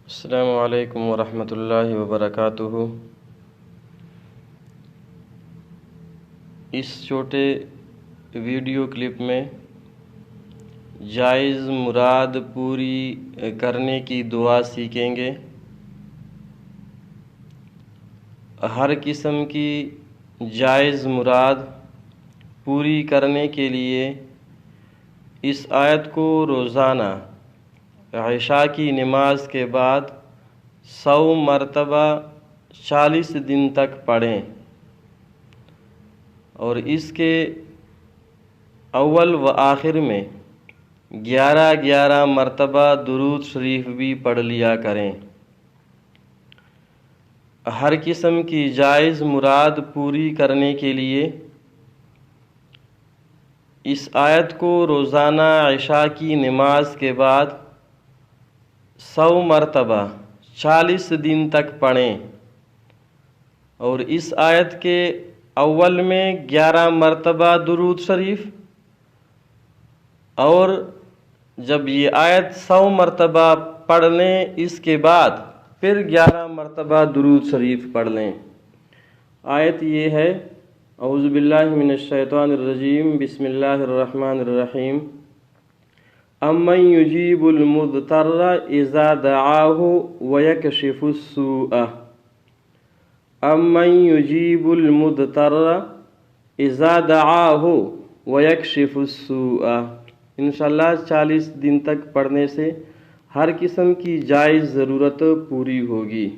السلام علیکم ورحمۃ اللہ وبرکاتہ۔ اس چھوٹے ویڈیو کلپ میں جائز مراد پوری کرنے کی دعا سیکھیں گے۔ ہر قسم کی جائز مراد پوری کرنے کے لیے اس آیت کو روزانہ عشاء کی نماز کے بعد 100 مرتبہ 40 دن تک پڑھیں، اور اس کے اول و آخر میں 11 مرتبہ درود شریف بھی پڑھ لیا کریں۔ ہر قسم کی جائز مراد پوری کرنے کے لیے اس آیت کو روزانہ عشاء کی نماز کے بعد 100 مرتبہ 40 دن تک پڑھیں، اور اس آیت کے اول میں 11 مرتبہ درود شریف، اور جب یہ آیت 100 مرتبہ پڑھ لیں اس کے بعد پھر 11 مرتبہ درود شریف پڑھ لیں۔ آیت یہ ہے: اعوذ باللہ من الشیطان الرجیم، بسم اللہ الرحمن الرحیم۔ امن یجیب المضطر اذا دعاہ ویکشف السوء، امن یجیب المضطر اذا دعاہ ویکشف السوء۔ انشاءاللہ 40 دن تک پڑھنے سے ہر قسم کی جائز ضرورت پوری ہوگی۔